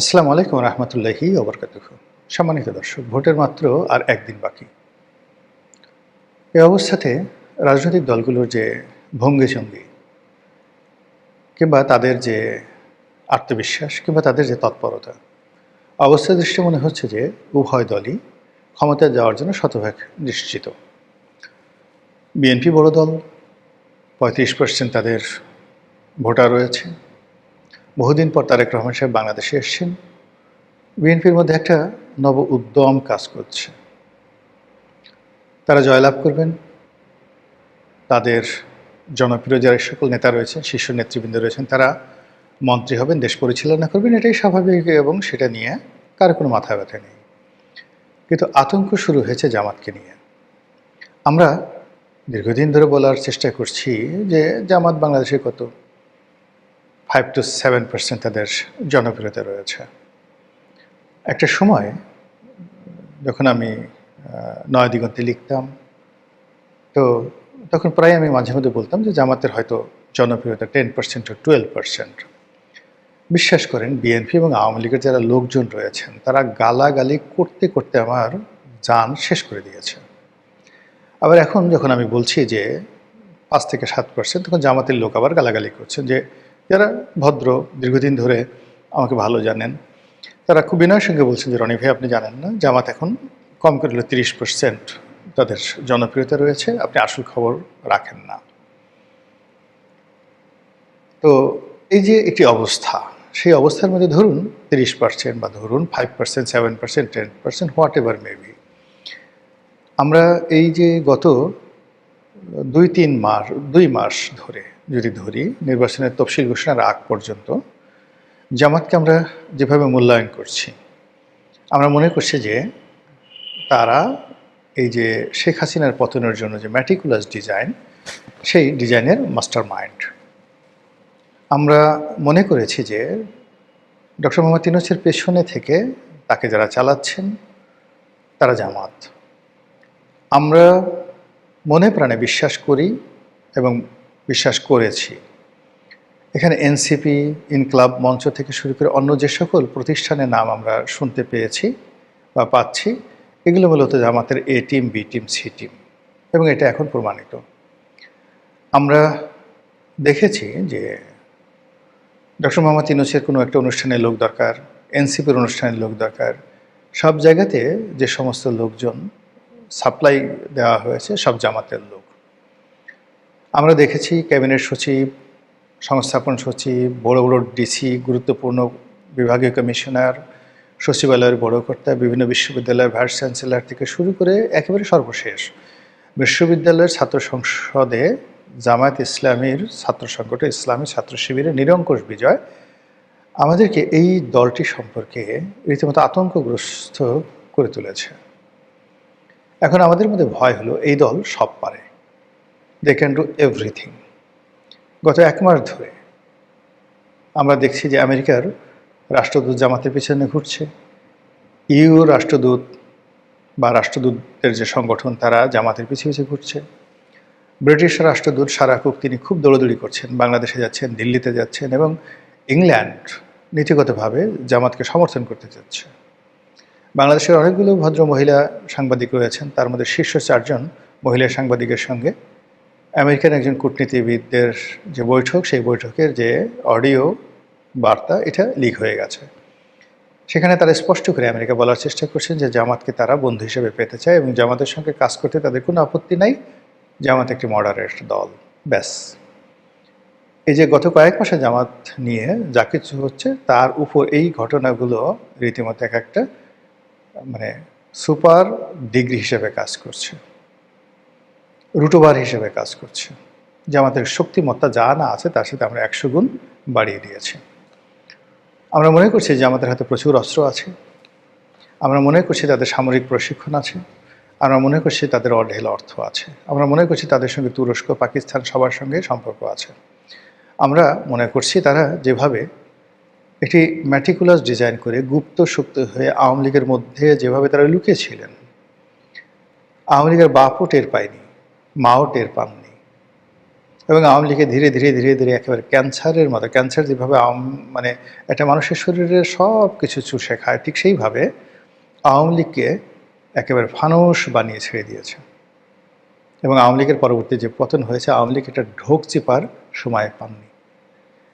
আসসালামু আলাইকুম রহমতুল্লাহি ওবরকাতুহু। সম্মানিত দর্শক, ভোটের মাত্র আর একদিন বাকি। এই অবস্থাতে রাজনৈতিক দলগুলোর যে ভঙ্গিভঙ্গি কিংবা তাদের যে আত্মবিশ্বাস কিংবা তাদের যে তৎপরতা, অবস্থা দৃষ্টে মনে হচ্ছে যে উভয় দলই ক্ষমতায় যাওয়ার জন্য শতভাগ নিশ্চিত। বিএনপি বড় দল, ৩৫% তাদের ভোটার রয়েছে। বহুদিন পর তারেক রহমান সাহেব বাংলাদেশে এসেছেন। বিএনপির মধ্যে একটা নব উদ্যম কাজ করছে। তারা জয়লাভ করবেন। তাদের জনপ্রিয় যারা সকল নেতা রয়েছেন, শীর্ষ নেতৃবৃন্দ রয়েছেন, তারা মন্ত্রী হবেন, দেশ পরিচালনা করবেন, এটাই স্বাভাবিক এবং সেটা নিয়ে কারো কোনো মাথা ব্যথা নেই। কিন্তু আতঙ্ক শুরু হয়েছে জামাতকে নিয়ে। আমরা দীর্ঘদিন ধরে বলার চেষ্টা করছি যে জামাত বাংলাদেশে কত 5 to 7% তাদের জনপ্রিয়তা রয়েছে। একটা সময় যখন আমি নয়া দিগন্তে লিখতাম, তো তখন প্রায় আমি মাঝে মধ্যে বলতাম যে জামাতের হয়তো জনপ্রিয়তা 10% or 12%। বিশ্বাস করেন, বিএনপি এবং আওয়ামী লীগের যারা লোকজন রয়েছেন তারা গালাগালি করতে করতে আমার জান শেষ করে দিয়েছে। আবার এখন যখন আমি বলছি যে 5 থেকে 7%, তখন জামাতের লোক আবার গালাগালি করছেন, যে যারা ভদ্র, দীর্ঘদিন ধরে আমাকে ভালো জানেন, তারা খুব বিনয়ের সঙ্গে বলছেন যে রনি ভাই, আপনি জানেন না জামাত এখন কম করে হলে 30% তাদের জনপ্রিয়তা রয়েছে, আপনি আসল খবর রাখেন না। তো এই যে একটি অবস্থা, সেই অবস্থার মধ্যে ধরুন 30% বা ধরুন 5%, 7%, 10%, হোয়াট এভার মেবি, আমরা এই যে গত 2 মাস ধরে যদি ধরি, নির্বাচনের তফসিল ঘোষণার আগ পর্যন্ত জামাতকে আমরা যেভাবে মূল্যায়ন করছি, আমরা মনে করছি যে তারা এই যে শেখ হাসিনার পতনের জন্য যে ম্যাটিকুলাস ডিজাইন, সেই ডিজাইনের মাস্টার মাইন্ড। আমরা মনে করেছি যে ডক্টর মোহাম্মদ ইউনূসের পেছনে থেকে তাকে যারা চালাচ্ছেন তারা জামাত। আমরা মনে প্রাণে বিশ্বাস করি এবং বিশ্বাস করেছি, এখানে এনসিপি, ইনকলাব মঞ্চ থেকে শুরু করে অন্য যে সকল প্রতিষ্ঠানের নাম আমরা শুনতে পেয়েছি বা পাচ্ছি, এগুলো মূলত জামাতের A team, B team, C team, এবং এটা এখন প্রমাণিত। আমরা দেখেছি যে ডক্টর মোহাম্মদ ইউনূসের কোনো একটা অনুষ্ঠানের লোক দরকার, এনসিপির অনুষ্ঠানের লোক দরকার, সব জায়গাতে যে সমস্ত লোকজন সাপ্লাই দেওয়া হয়েছে সব জামাতের লোক। আমরা দেখেছি ক্যাবিনেট সচিব, সংস্থাপন সচিব, বড় বড় ডিসি, গুরুত্বপূর্ণ বিভাগীয় কমিশনার, সচিবালয়ের বড় কর্তা, বিভিন্ন বিশ্ববিদ্যালয়ের ভাইস চ্যান্সেলর থেকে শুরু করে একেবারে সর্বশেষ বিশ্ববিদ্যালয়ের ছাত্র সংসদে জামায়াত ইসলামীর ছাত্র সংগঠন ইসলামী ছাত্র শিবিরের নিরঙ্কুশ বিজয় আমাদেরকে এই দলটি সম্পর্কে রীতিমতো আতঙ্কগ্রস্ত করে তুলেছে। এখন আমাদের মধ্যে ভয় হলো এই দল সব পারে, দে ক্যান ডু এভরিথিং। গত 1 মাস ধরে আমরা দেখছি যে আমেরিকার রাষ্ট্রদূত জামাতের পিছনে ঘুরছে, ইউ রাষ্ট্রদূত বা রাষ্ট্রদূতদের যে সংগঠন তারা জামাতের পিছিয়ে পিছিয়ে ঘুরছে, ব্রিটিশ রাষ্ট্রদূত সারা কুক তিনি খুব দৌড়দৌড়ি করছেন, বাংলাদেশে যাচ্ছেন, দিল্লিতে যাচ্ছেন, এবং ইংল্যান্ড নীতিগতভাবে জামাতকে সমর্থন করতে যাচ্ছে। বাংলাদেশের অনেকগুলো ভদ্র মহিলা সাংবাদিক রয়েছেন, তার মধ্যে শীর্ষ 4 জন মহিলা সাংবাদিকের সঙ্গে আমেরিকান একজন কূটনীতিবিদদের যে বৈঠক, সেই বৈঠকের যে অডিও বার্তা এটা লিক হয়ে গেছে। সেখানে তারা স্পষ্ট করে আমেরিকা বলার চেষ্টা করছেন যে জামাতকে তারা বন্ধু হিসেবে পেতে চায় এবং জামাতের সঙ্গে কাজ করতে তাদের কোনো আপত্তি নাই, জামাত একটি মডারেট দল, ব্যাস। এই যে গত কয়েক মাসে জামাত নিয়ে যা কিছু হচ্ছে তার উপর এই ঘটনাগুলো রীতিমতো একটা মানে সুপার ডিগ্রি হিসেবে কাজ করছে, রুটোবার হিসেবে কাজ করছে। জামাতের শক্তিমত্তা যা না আছে তার সাথে আমরা 100 গুণ বাড়িয়ে দিয়েছি। আমরা মনে করছি যে আমাদের হাতে প্রচুর অস্ত্র আছে, আমরা মনে করছি তাদের সামরিক প্রশিক্ষণ আছে, আমরা মনে করছি তাদের অঢেল অর্থ আছে, আমরা মনে করছি তাদের সঙ্গে তুরস্ক, পাকিস্তান সবার সঙ্গে সম্পর্ক আছে। আমরা মনে করছি তারা যেভাবে একটি ম্যাটিকুলাস ডিজাইন করে গুপ্ত সুপ্ত হয়ে আওয়ামী লীগের মধ্যে যেভাবে তারা লুকিয়েছিলেন, আওয়ামী লীগের বাপও টের পায়নি, মাও টের পাননি, এবং আওয়ামী লীগে ধীরে ধীরে ধীরে ধীরে একেবারে ক্যান্সারের মতো, ক্যান্সার যেভাবে মানে একটা মানুষের শরীরে সব কিছু চুষে খায়, ঠিক সেইভাবে আওয়ামী লীগকে একেবারে ফানুস বানিয়ে ছেড়ে দিয়েছে। এবং আওয়ামী লীগের পরবর্তী যে পতন হয়েছে, আওয়ামী লীগ এটা ঢোক চিপার সময় পাননি।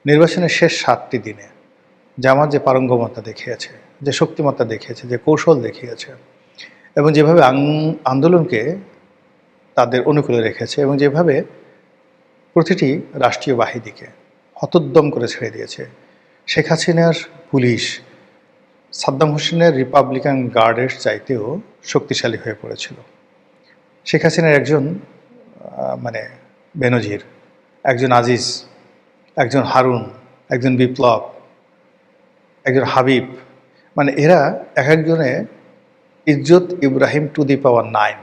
নির্বাচনের শেষ 7টি দিনে জামাত যে পারঙ্গমতা দেখিয়েছে, যে শক্তিমত্তা দেখিয়েছে, যে কৌশল দেখিয়েছে, এবং যেভাবে আন্দোলনকে তাদের অনুকূলে রেখেছে, এবং যেভাবে প্রতিটি রাষ্ট্রীয় বাহিনীকে হতোদ্যম করে ছেড়ে দিয়েছে। শেখ হাসিনার পুলিশ সাদ্দাম হোসেনের রিপাবলিকান গার্ডের চাইতেও শক্তিশালী হয়ে পড়েছিল। শেখ হাসিনার একজন মানে বেনজির, একজন আজিজ, একজন হারুন, একজন বিপ্লব, একজন হাবিব, মানে এরা এক একজনে ইজ্জত ইব্রাহিম টু দি পাওয়ার 9।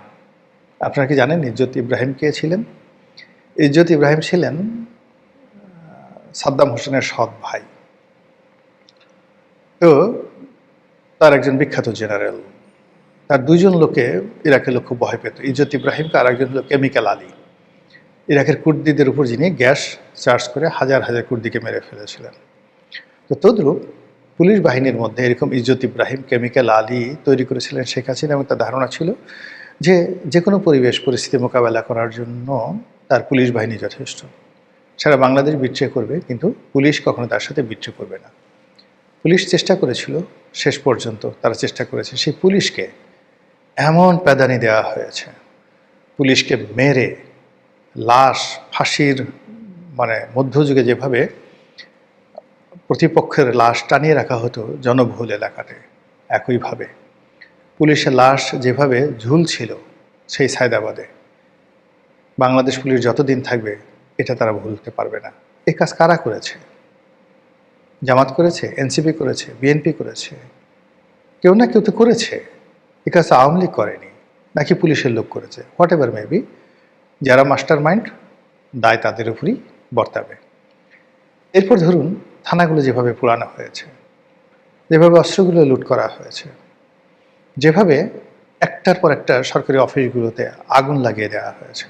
আপনারা কি জানেন ইজ্জত ইব্রাহিম কে ছিলেন? ইজ্জত ইব্রাহিম ছিলেন সাদ্দাম হোসেনের সৎ ভাই। তো তার একজন বিখ্যাত জেনারেল, তার 2জন লোকে ইরাকের লোক খুব ভয় পেত, ইজ্জত ইব্রাহিমকে, আর একজন হলো কেমিক্যাল আলী, ইরাকের কুর্দিদের উপর যিনি গ্যাস চার্জ করে হাজার হাজার কুর্দিকে মেরে ফেলেছিলেন। তো তদ্রূপ পুলিশ বাহিনীর মধ্যে এরকম ইজ্জত ইব্রাহিম, কেমিক্যাল আলী তৈরি করেছিলেন শেখ হাসিনা, এবং তার ধারণা ছিল যে যে কোনো পরিবেশ পরিস্থিতি মোকাবেলা করার জন্য তার পুলিশ বাহিনী যথেষ্ট। সারা বাংলাদেশ বিট্রে করবে, কিন্তু পুলিশ কখনো তার সাথে বিট্রে করবে না। পুলিশ চেষ্টা করেছিল, শেষ পর্যন্ত তারা চেষ্টা করেছে, সেই পুলিশকে এমন প্যাদানি দেওয়া হয়েছে, পুলিশকে মেরে লাশ ফাঁসির মানে মধ্যযুগে যেভাবে প্রতিপক্ষের লাশ টানিয়ে রাখা হতো জনবহুল এলাকাতে, একইভাবে পুলিশের লাশ যেভাবে ঝুলছিল সেই সায়দাবাদে, বাংলাদেশ পুলিশ যতদিন থাকবে এটা তারা ভুলতে পারবে না। এই কাজ কারা করেছে? জামাত করেছে, এনসিপি করেছে, বিএনপি করেছে, কেউ না কেউ তো করেছে। এই কাজ আওয়ামী লীগ করেনি, নাকি পুলিশের লোক করেছে, হোয়াট এভার মেবি, যারা মাস্টার মাইন্ড দায় তাদের উপরই বর্তাবে। এরপর ধরুন থানাগুলো যেভাবে পোড়ানো হয়েছে, যেভাবে অস্ত্রগুলো লুট করা হয়েছে, যেভাবে একটার পর একটা সরকারি অফিসগুলোতে আগুন লাগিয়ে দেওয়া হয়েছে,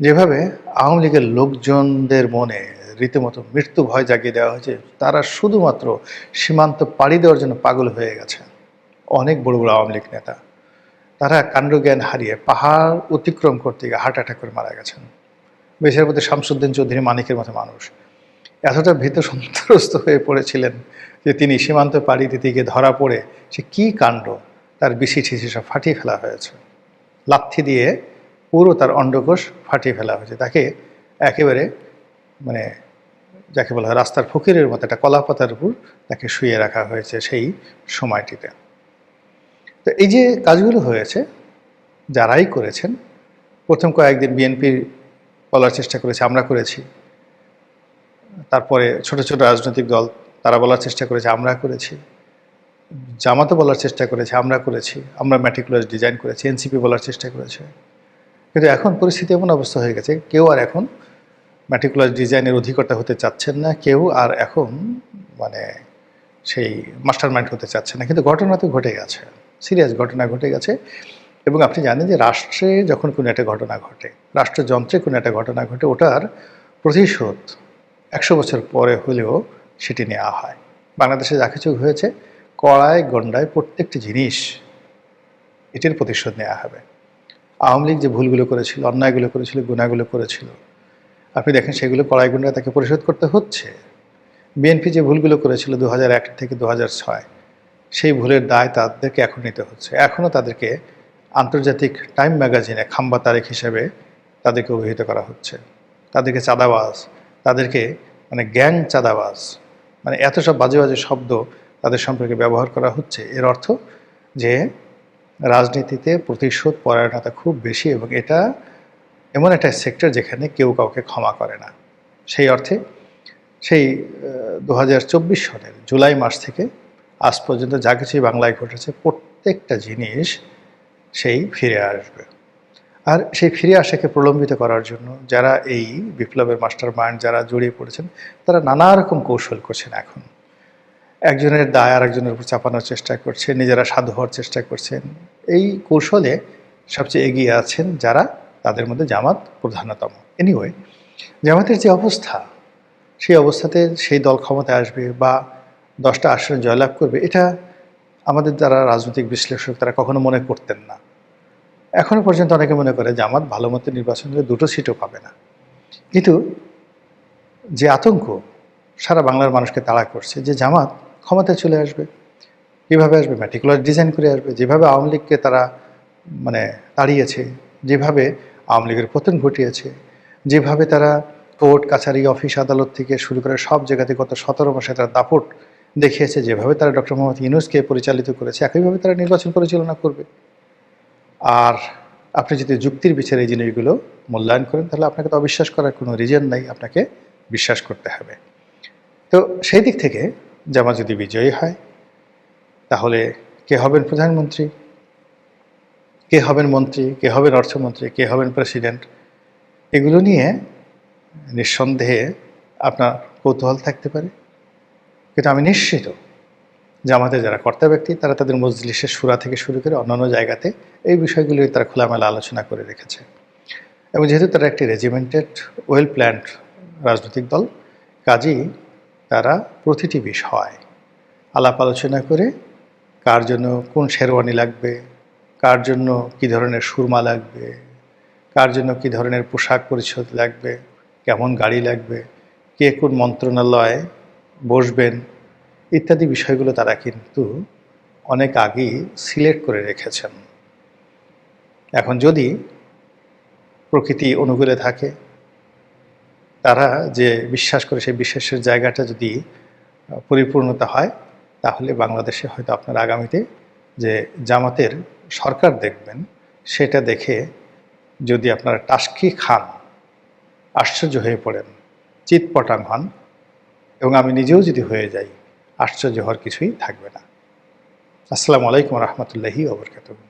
যেভাবে আওয়ামী লীগের লোকজনদের মনে রীতিমতো মৃত্যু ভয় জাগিয়ে দেওয়া হয়েছে, তারা শুধুমাত্র সীমান্ত পাড়ি দেওয়ার জন্য পাগল হয়ে গেছে। অনেক বড় বড় আওয়ামী লীগ নেতা তারা কাণ্ডজ্ঞান হারিয়ে পাহাড় অতিক্রম করতে গিয়ে হার্ট অ্যাটাক করে মারা গেছেন। বেশের মধ্যে শামসুদ্দিন চৌধুরী মানিকের মতো মানুষ এতটা ভীত সন্ত্রস্ত হয়ে পড়েছিলেন যে তিনি সীমান্ত পাড়ি দিতে গিয়ে ধরা পড়ে সে কী কাণ্ড, তার বিশি ঠিসি সব ফাটিয়ে ফেলা হয়েছে, লাথি দিয়ে পুরো তার অন্ডকোষ ফাটিয়ে ফেলা হয়েছে, তাকে একেবারে মানে যাকে বলা হয় রাস্তার ফকিরের মতো একটা কলাপাতার উপর তাকে শুয়ে রাখা হয়েছে সেই সময়টিতে। তো এই যে কাজগুলো হয়েছে, যারাই করেছেন, প্রথম কয়েকদিন বিএনপি বলার চেষ্টা করেছে আমরা করেছি, তারপরে ছোট ছোট রাজনৈতিক দল তারা বলার চেষ্টা করেছে আমরা করেছি, জামাতও বলার চেষ্টা করেছে আমরা করেছি, আমরা ম্যাটিকুলাস ডিজাইন করেছি, এনসিপি বলার চেষ্টা করেছে। কিন্তু এখন পরিস্থিতি এমন অবস্থা হয়ে গেছে, কেউ আর এখন ম্যাটিকুলাস ডিজাইনের অধিকর্তা হতে চাচ্ছেন না, কেউ আর এখন মানে সেই মাস্টার মাইন্ড হতে চাচ্ছে না। কিন্তু ঘটনা তো ঘটে গেছে, সিরিয়াস ঘটনা ঘটে গেছে। এবং আপনি জানেন যে রাষ্ট্রে যখন কোনো একটা ঘটনা ঘটে, রাষ্ট্রযন্ত্রে কোনো একটা ঘটনা ঘটে, ওটার প্রতিশোধ 100 বছর পরে হলেও সেটি নেওয়া হয়। বাংলাদেশে যা কিছু হয়েছে, কড়ায় গন্ডায় প্রত্যেকটি জিনিস এটির প্রতিশোধ নেওয়া হবে। আওয়ামী লীগ যে ভুলগুলো করেছিল, অন্যায়গুলো করেছিল, গুণাগুলো করেছিল, আপনি দেখেন সেগুলো কড়াই গন্ডায় তাকে পরিশোধ করতে হচ্ছে। বিএনপি যে ভুলগুলো করেছিল 2001 থেকে 2006, সেই ভুলের দায় তাদেরকে এখন নিতে হচ্ছে। এখনও তাদেরকে আন্তর্জাতিক টাইম ম্যাগাজিনে খাম্বা তারেক হিসেবে তাদেরকে অভিহিত করা হচ্ছে, তাদেরকে চাঁদাবাজ, তাদেরকে মানে গ্যাং চাঁদাবাজ, মানে এত সব বাজে বাজে শব্দ তাদের সম্পর্কে ব্যবহার করা হচ্ছে। এর অর্থ যে রাজনীতিতে প্রতিশোধ পরায়ণতা খুব বেশি, এবং এটা এমন একটা সেক্টর যেখানে কেউ কাউকে ক্ষমা করে না। সেই অর্থে সেই 2024 সনের জুলাই মাস থেকে আজ পর্যন্ত যা কিছুই বাংলায় ঘটেছে, প্রত্যেকটা জিনিস সেই ফিরে আসবে। আর সেই ফিরে আসাকে প্রলম্বিত করার জন্য যারা এই বিপ্লবের মাস্টার মাইন্ড যারা জড়িয়ে পড়েছেন, তারা নানা রকম কৌশল করছেন। এখন একজনের দায় আর একজনের উপর চাপানোর চেষ্টা করছেন, নিজেরা সাধু হওয়ার চেষ্টা করছেন। এই কৌশলে সবচেয়ে এগিয়ে আছেন যারা, তাদের মধ্যে জামাত প্রধানতম। এনিওয়ে, জামাতের যে অবস্থা, সেই অবস্থাতে সেই দল ক্ষমতায় আসবে বা 10টা আসনে জয়লাভ করবে, এটা আমাদের যারা রাজনৈতিক বিশ্লেষক তারা কখনো মনে করতেন না। এখনো পর্যন্ত অনেকে মনে করে জামাত ভালো মতো নির্বাচন করে 2টো সিটও পাবে না। কিন্তু যে আতঙ্ক সারা বাংলার মানুষকে তাড়া করছে যে জামাত ক্ষমতায় চলে আসবে, কীভাবে আসবে? ম্যাটিকুলার ডিজাইন করে আসবে। যেভাবে আওয়ামী লীগকে তারা মানে তাড়িয়েছে, যেভাবে আওয়ামী লীগের পতন ঘটিয়েছে, যেভাবে তারা কোর্ট কাছারি অফিস আদালত থেকে শুরু করে সব জায়গাতে গত 17 মাসে তারা দাপট দেখিয়েছে, যেভাবে তারা ডক্টর মোহাম্মদ ইউনূসকে পরিচালিত করেছে, একইভাবে তারা নির্বাচন পরিচালনা করবে। আর আপনি যদি যুক্তির বিচারে এই জিনিসগুলো মূল্যায়ন করেন, তাহলে আপনাকে তো অবিশ্বাস করার কোনো রিজন নাই, আপনাকে বিশ্বাস করতে হবে। তো সেই দিক থেকে জামাত যদি বিজয়ী হয়, তাহলে কে হবেন প্রধানমন্ত্রী, কে হবেন মন্ত্রী, কে হবেন অর্থমন্ত্রী, কে হবেন প্রেসিডেন্ট, এগুলো নিয়ে নিঃসন্দেহে আপনার কৌতূহল থাকতে পারে। কিন্তু আমি নিশ্চিত জামাতের যারা কর্তা ব্যক্তি তারা তাদের মজলিসের শুরা থেকে শুরু করে অন্যান্য জায়গাতে এই বিষয়গুলি তারা খোলামেলা আলোচনা করে রেখেছে। এবং যেহেতু তারা একটি রেজিমেন্টেড ওয়েল প্ল্যান্ড রাজনৈতিক দল, কাজেই তারা প্রতিটি বিষয় আলাপ আলোচনা করে কার জন্য কোন শেরওয়ানি লাগবে, কার জন্য কী ধরনের সুরমা লাগবে, কার জন্য কী ধরনের পোশাক পরিচ্ছদ লাগবে, কেমন গাড়ি লাগবে, কে কোন মন্ত্রণালয়ে বসবেন ইত্যাদি বিষয়গুলো তারা কিন্তু অনেক আগেই সিলেক্ট করে রেখেছেন। এখন যদি প্রকৃতি অনুকূলে থাকে, তারা যে বিশ্বাস করে সেই বিশ্বাসের জায়গাটা যদি পরিপূর্ণতা হয়, তাহলে বাংলাদেশে হয়তো আপনার আগামীতে যে জামাতের সরকার দেখবেন, সেটা দেখে যদি আপনারা টাসকি খান, আশ্চর্য হয়ে পড়েন, চিৎপটাং হন, এবং আমি নিজেও যদি হয়ে যাই, আশ্চর্য হওয়ার কিছুই থাকবে না। আসসালামু আলাইকুম রহমতুল্লাহি ওয়া বারাকাতুহু।